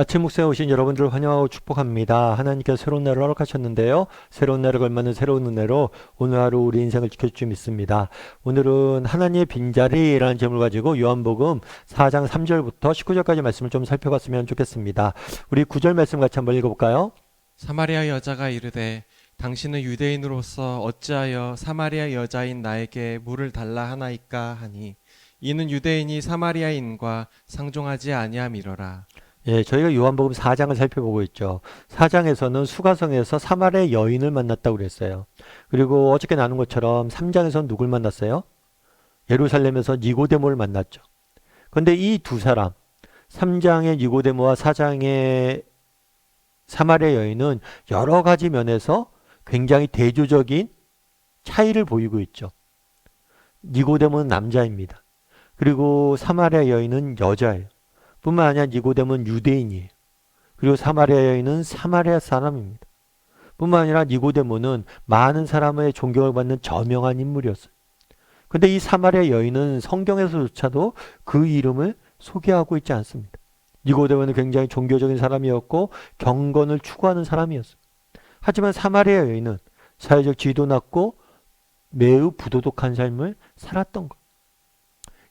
아침 묵상에 오신 여러분들을 환영하고 축복합니다. 하나님께서 새로운 날을 허락하셨는데요. 새로운 날을 걸맞는 새로운 은혜로 오늘 하루 우리 인생을 지켜줄 줄 믿습니다. 오늘은 하나님의 빈자리라는 제목을 가지고 요한복음 4장 3절부터 19절까지 말씀을 좀 살펴봤으면 좋겠습니다. 우리 9절 말씀 같이 한번 읽어볼까요? 사마리아 여자가 이르되 당신은 유대인으로서 어찌하여 사마리아 여자인 나에게 물을 달라 하나이까 하니 이는 유대인이 사마리아인과 상종하지 아니함이러라. 예, 저희가 요한복음 4장을 살펴보고 있죠. 4장에서는 수가성에서 사마리아 여인을 만났다고 그랬어요. 그리고 어저께 나눈 것처럼 3장에서는 누굴 만났어요? 예루살렘에서 니고데모를 만났죠. 그런데 이 두 사람, 3장의 니고데모와 4장의 사마리아 여인은 여러 가지 면에서 굉장히 대조적인 차이를 보이고 있죠. 니고데모는 남자입니다. 그리고 사마리아 여인은 여자예요. 뿐만 아니라 니고데모는 유대인이에요. 그리고 사마리아 여인은 사마리아 사람입니다. 뿐만 아니라 니고데모는 많은 사람의 존경을 받는 저명한 인물이었어요. 근데 이 사마리아 여인은 성경에서조차도 그 이름을 소개하고 있지 않습니다. 니고데모는 굉장히 종교적인 사람이었고 경건을 추구하는 사람이었어요. 하지만 사마리아 여인은 사회적 지위도 낮고 매우 부도덕한 삶을 살았던 거예요.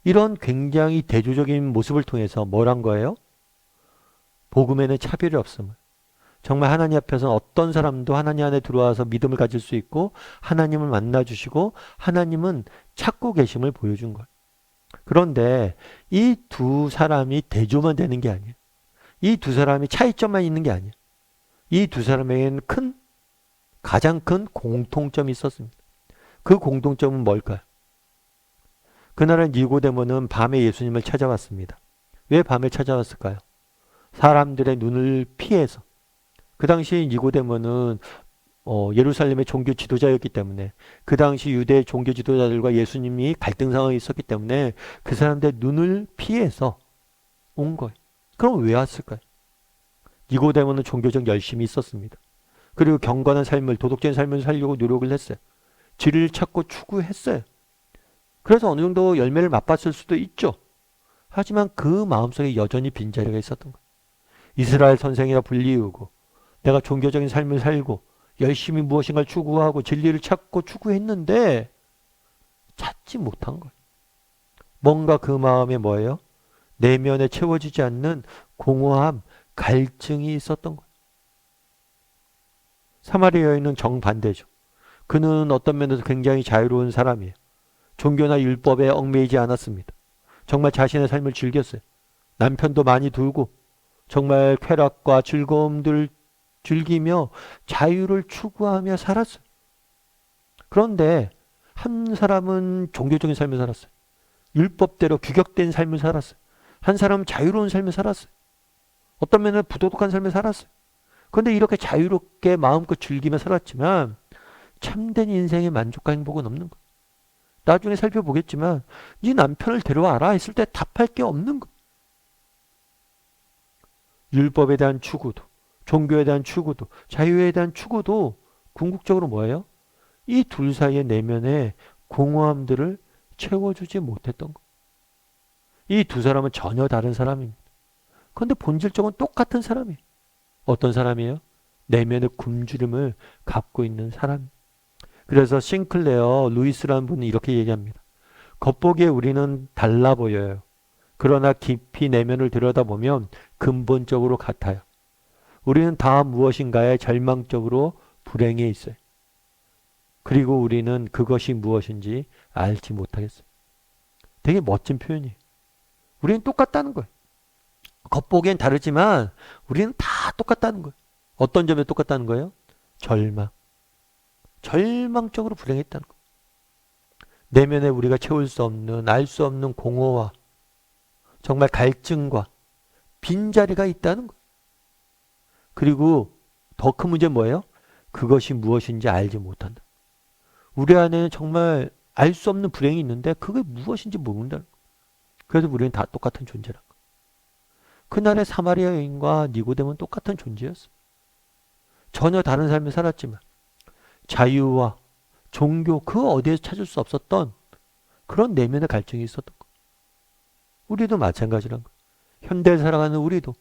이런 굉장히 대조적인 모습을 통해서 뭘 한 거예요? 복음에는 차별이 없음을. 정말 하나님 앞에서는 어떤 사람도 하나님 안에 들어와서 믿음을 가질 수 있고 하나님을 만나주시고 하나님은 찾고 계심을 보여준 거예요. 그런데 이 두 사람이 대조만 되는 게 아니에요. 이 두 사람이 차이점만 있는 게 아니에요. 이 두 사람에게는 가장 큰 공통점이 있었습니다. 그 공통점은 뭘까요? 그날은 니고데모는 밤에 예수님을 찾아왔습니다. 왜 밤에 찾아왔을까요? 사람들의 눈을 피해서. 그 당시 니고데모는 예루살렘의 종교 지도자였기 때문에 그 당시 유대 종교 지도자들과 예수님이 갈등 상황이 있었기 때문에 그 사람들의 눈을 피해서 온 거예요. 그럼 왜 왔을까요? 니고데모는 종교적 열심이 있었습니다. 그리고 경건한 삶을 도덕적인 삶을 살려고 노력을 했어요. 진리를 찾고 추구했어요. 그래서 어느 정도 열매를 맛봤을 수도 있죠. 하지만 그 마음속에 여전히 빈자리가 있었던 거예요. 이스라엘 선생이라 불리우고 내가 종교적인 삶을 살고 열심히 무엇인가를 추구하고 진리를 찾고 추구했는데 찾지 못한 거예요. 뭔가 그 마음에 뭐예요? 내면에 채워지지 않는 공허함, 갈증이 있었던 거예요. 사마리아 여인은 정반대죠. 그는 어떤 면에서 굉장히 자유로운 사람이에요. 종교나 율법에 얽매이지 않았습니다. 정말 자신의 삶을 즐겼어요. 남편도 많이 두고 정말 쾌락과 즐거움들을 즐기며 자유를 추구하며 살았어요. 그런데 한 사람은 종교적인 삶을 살았어요. 율법대로 규격된 삶을 살았어요. 한 사람은 자유로운 삶을 살았어요. 어떤 면은 부도덕한 삶을 살았어요. 그런데 이렇게 자유롭게 마음껏 즐기며 살았지만 참된 인생의 만족과 행복은 없는 거예요. 나중에 살펴보겠지만 네 남편을 데려와라 했을 때 답할 게 없는 거예요. 율법에 대한 추구도 종교에 대한 추구도 자유에 대한 추구도 궁극적으로 뭐예요? 이 둘 사이의 내면의 공허함들을 채워주지 못했던 거예요. 이 두 사람은 전혀 다른 사람입니다. 그런데 본질적으로 똑같은 사람이에요. 어떤 사람이에요? 내면의 굶주림을 갖고 있는 사람. 그래서 싱클레어 루이스라는 분은 이렇게 얘기합니다. 겉보기에 우리는 달라 보여요. 그러나 깊이 내면을 들여다보면 근본적으로 같아요. 우리는 다 무엇인가에 절망적으로 불행해 있어요. 그리고 우리는 그것이 무엇인지 알지 못하겠어요. 되게 멋진 표현이에요. 우리는 똑같다는 거예요. 겉보기엔 다르지만 우리는 다 똑같다는 거예요. 어떤 점에 똑같다는 거예요? 절망. 절망적으로 불행했다는 거예요. 내면에 우리가 채울 수 없는, 알 수 없는 공허와 정말 갈증과 빈자리가 있다는 거예요. 그리고 더 큰 문제는 뭐예요? 그것이 무엇인지 알지 못한다. 우리 안에는 정말 알 수 없는 불행이 있는데 그게 무엇인지 모른다는 거예요. 그래서 우리는 다 똑같은 존재라는 거예요. 그날의 사마리아 여인과 니고데모는 똑같은 존재였어요. 전혀 다른 삶을 살았지만 자유와 종교 그 어디에서 찾을 수 없었던 그런 내면의 갈증이 있었던 거예요. 우리도 마찬가지란 거예요. 현대에 살아가는 우리도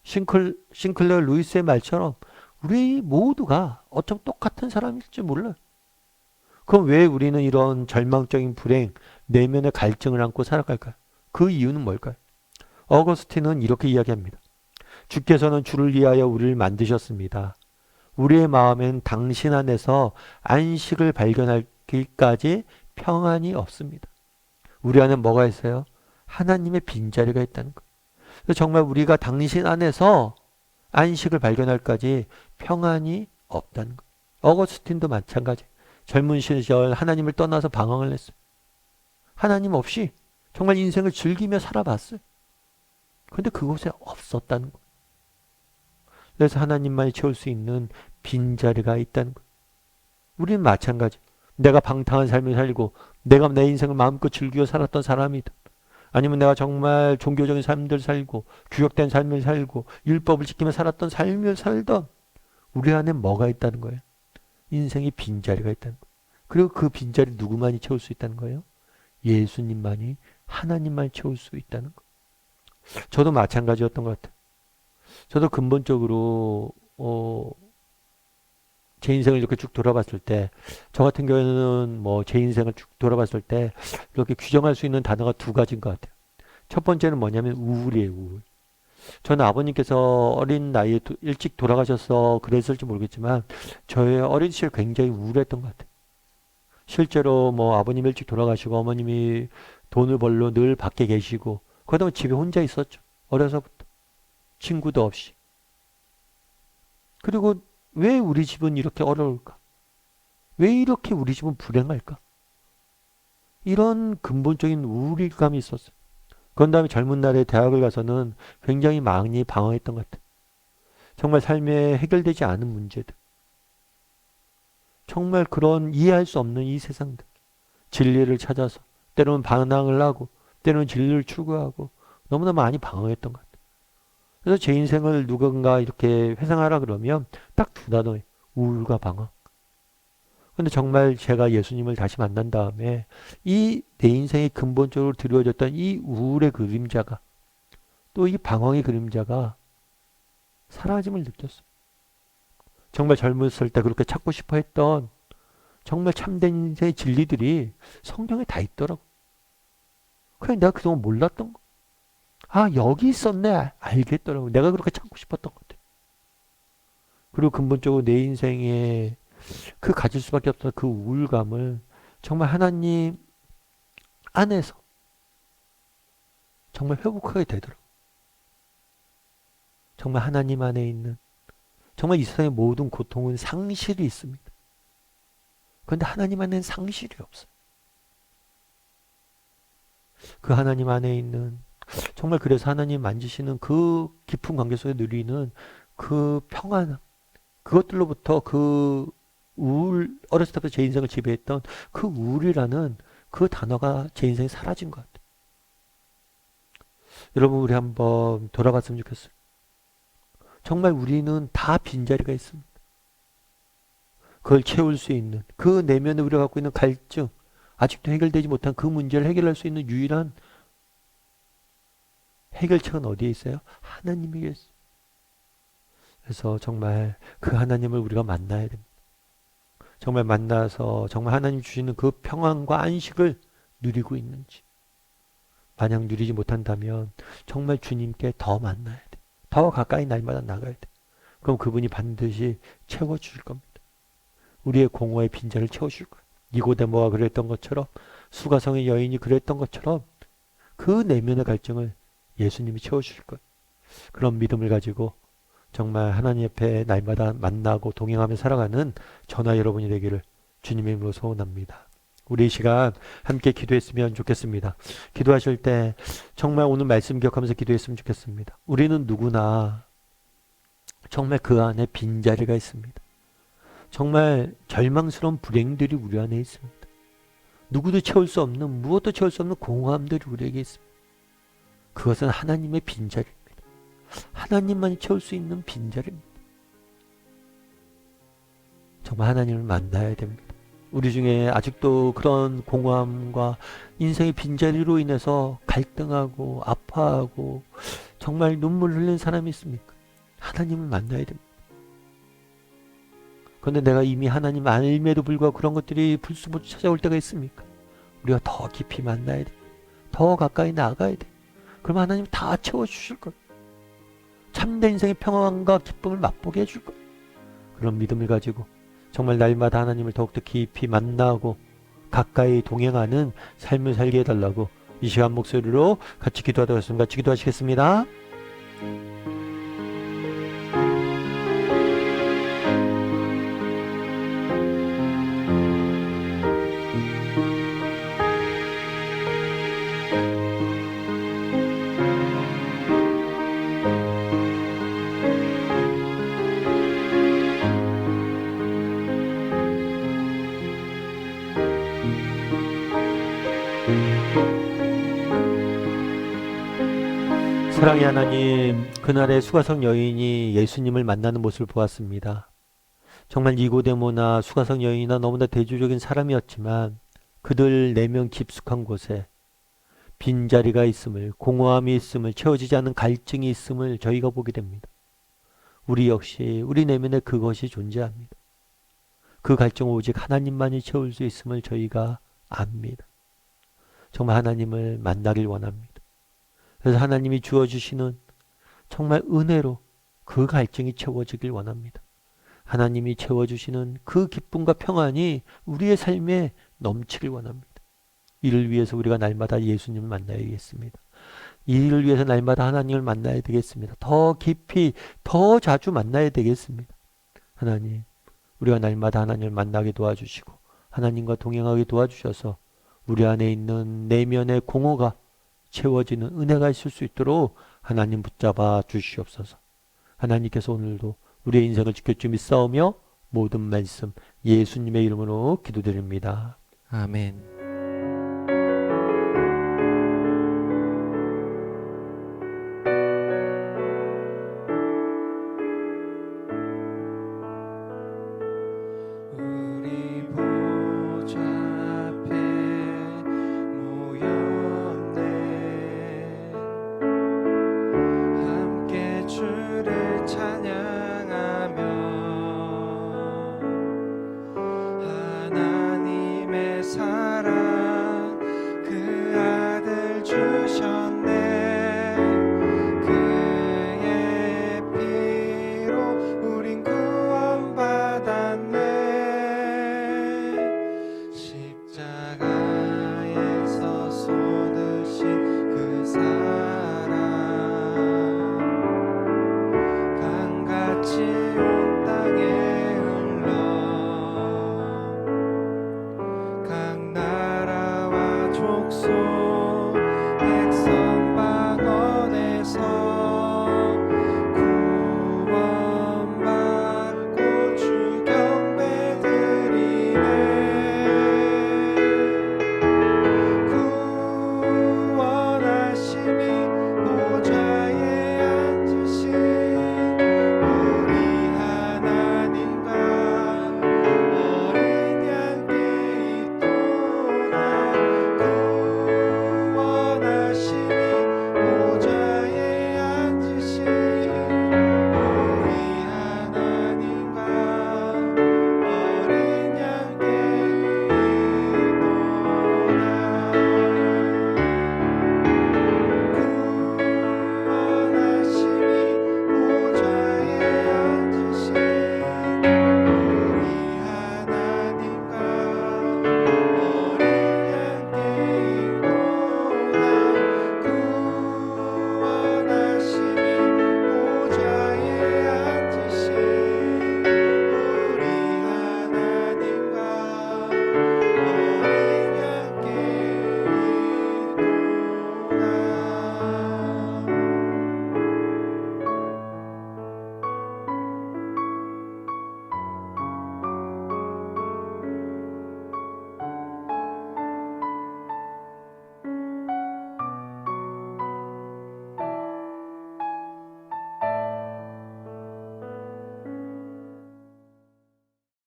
싱클레어 루이스의 말처럼 우리 모두가 어쩜 똑같은 사람일지 몰라요. 그럼 왜 우리는 이런 절망적인 불행, 내면의 갈증을 안고 살아갈까요? 그 이유는 뭘까요? 어거스틴은 이렇게 이야기합니다. 주께서는 주를 위하여 우리를 만드셨습니다. 우리의 마음엔 당신 안에서 안식을 발견하기까지 평안이 없습니다. 우리 안에 뭐가 있어요? 하나님의 빈자리가 있다는 거예요. 그래서 정말 우리가 당신 안에서 안식을 발견할까지 평안이 없다는 거예요. 어거스틴도 마찬가지. 젊은 시절 하나님을 떠나서 방황을 했어요. 하나님 없이 정말 인생을 즐기며 살아봤어요. 그런데 그곳에 없었다는 거예요. 그래서 하나님만이 채울 수 있는 빈자리가 있다는 거예요. 우리는 마찬가지. 내가 방탕한 삶을 살고 내가 내 인생을 마음껏 즐기며 살았던 사람이다. 아니면 내가 정말 종교적인 삶을 살고 규격된 삶을 살고 율법을 지키며 살았던 삶을 살던 우리 안에 뭐가 있다는 거예요? 인생의 빈자리가 있다는 거예요. 그리고 그 빈자리 누구만이 채울 수 있다는 거예요? 예수님만이 하나님만이 채울 수 있다는 거예요. 저도 마찬가지였던 것 같아요. 저도 근본적으로 제 인생을 이렇게 쭉 돌아봤을 때, 저 같은 경우에는 뭐 제 인생을 쭉 돌아봤을 때 이렇게 규정할 수 있는 단어가 두 가지인 것 같아요. 첫 번째는 뭐냐면 우울이에요, 우울. 저는 아버님께서 어린 나이에 일찍 돌아가셔서 그랬을지 모르겠지만 저의 어린 시절 굉장히 우울했던 것 같아요. 실제로 뭐 아버님 일찍 돌아가시고 어머님이 돈을 벌러 늘 밖에 계시고 그러다 보니 집에 혼자 있었죠. 어려서부터. 친구도 없이. 그리고 왜 우리 집은 이렇게 어려울까? 왜 이렇게 우리 집은 불행할까? 이런 근본적인 우울감이 있었어요. 그런 다음에 젊은 날에 대학을 가서는 굉장히 많이 방황했던 것 같아요. 정말 삶에 해결되지 않은 문제들. 정말 그런 이해할 수 없는 이 세상들. 진리를 찾아서 때로는 반항을 하고 때로는 진리를 추구하고 너무나 많이 방황했던 것 같아요. 그래서 제 인생을 누군가 이렇게 회상하라 그러면 딱 두 단어예요. 우울과 방황. 근데 정말 제가 예수님을 다시 만난 다음에 이 내 인생에 근본적으로 드리워졌던 이 우울의 그림자가 또 이 방황의 그림자가 사라짐을 느꼈어요. 정말 젊었을 때 그렇게 찾고 싶어 했던 정말 참된 인생의 진리들이 성경에 다 있더라고. 그냥 내가 그동안 몰랐던 거. 아, 여기 있었네. 알겠더라고. 내가 그렇게 찾고 싶었던 것 같아. 그리고 근본적으로 내 인생에 그 가질 수밖에 없던 그 우울감을 정말 하나님 안에서 정말 회복하게 되더라고. 정말 하나님 안에 있는 정말 이 세상의 모든 고통은 상실이 있습니다. 그런데 하나님 안에는 상실이 없어요. 그 하나님 안에 있는 정말 그래서 하나님 만지시는 그 깊은 관계 속에 누리는 그 평안함 그것들로부터 그 우울 어렸을 때부터 제 인생을 지배했던 그 우울이라는 그 단어가 제 인생에 사라진 것 같아요. 여러분 우리 한번 돌아봤으면 좋겠어요. 정말 우리는 다 빈자리가 있습니다. 그걸 채울 수 있는 그 내면에 우리가 갖고 있는 갈증 아직도 해결되지 못한 그 문제를 해결할 수 있는 유일한 해결책은 어디에 있어요? 하나님에게 있어요. 그래서 정말 그 하나님을 우리가 만나야 됩니다. 정말 만나서 정말 하나님 주시는 그 평안과 안식을 누리고 있는지 만약 누리지 못한다면 정말 주님께 더 만나야 돼. 더 가까이 날마다 나가야 돼. 그럼 그분이 반드시 채워주실 겁니다. 우리의 공허의 빈자를 채워줄 거예요. 니고데모가 그랬던 것처럼 수가성의 여인이 그랬던 것처럼 그 내면의 갈증을 예수님이 채워주실 거예요. 그런 믿음을 가지고 정말 하나님 옆에 날마다 만나고 동행하며 살아가는 저나 여러분이 되기를 주님의 이름으로 소원합니다. 우리 이 시간 함께 기도했으면 좋겠습니다. 기도하실 때 정말 오늘 말씀 기억하면서 기도했으면 좋겠습니다. 우리는 누구나 정말 그 안에 빈자리가 있습니다. 정말 절망스러운 불행들이 우리 안에 있습니다. 누구도 채울 수 없는 무엇도 채울 수 없는 공허함들이 우리에게 있습니다. 그것은 하나님의 빈자리입니다. 하나님만이 채울 수 있는 빈자리입니다. 정말 하나님을 만나야 됩니다. 우리 중에 아직도 그런 공허함과 인생의 빈자리로 인해서 갈등하고 아파하고 정말 눈물 흘리는 사람이 있습니까? 하나님을 만나야 됩니다. 그런데 내가 이미 하나님 알임에도 불구하고 그런 것들이 불쑥불쑥 찾아올 때가 있습니까? 우리가 더 깊이 만나야 돼. 더 가까이 나아가야 돼. 그러면 하나님 다 채워주실 거예요. 참된 인생의 평안과 기쁨을 맛보게 해줄 거예요. 그런 믿음을 가지고 정말 날마다 하나님을 더욱더 깊이 만나고 가까이 동행하는 삶을 살게 해달라고 이 시간 목소리로 같이 기도하도록 하겠습니다. 같이 기도하시겠습니다. 사랑의 하나님, 그날의 수가성 여인이 예수님을 만나는 모습을 보았습니다. 정말 니고데모나 수가성 여인이나 너무나 대조적인 사람이었지만 그들 4명 깊숙한 곳에 빈자리가 있음을, 공허함이 있음을, 채워지지 않은 갈증이 있음을 저희가 보게 됩니다. 우리 역시 우리 내면에 그것이 존재합니다. 그 갈증을 오직 하나님만이 채울 수 있음을 저희가 압니다. 정말 하나님을 만나길 원합니다. 그래서 하나님이 주어주시는 정말 은혜로 그 갈증이 채워지길 원합니다. 하나님이 채워주시는 그 기쁨과 평안이 우리의 삶에 넘치길 원합니다. 이를 위해서 우리가 날마다 예수님을 만나야겠습니다. 이를 위해서 날마다 하나님을 만나야 되겠습니다. 더 깊이, 더 자주 만나야 되겠습니다. 하나님, 우리가 날마다 하나님을 만나게 도와주시고 하나님과 동행하게 도와주셔서 우리 안에 있는 내면의 공허가 채워지는 은혜가 있을 수 있도록 하나님 붙잡아 주시옵소서. 하나님께서 오늘도 우리의 인생을 지켜주 믿사오며 모든 말씀 예수님의 이름으로 기도드립니다. 아멘.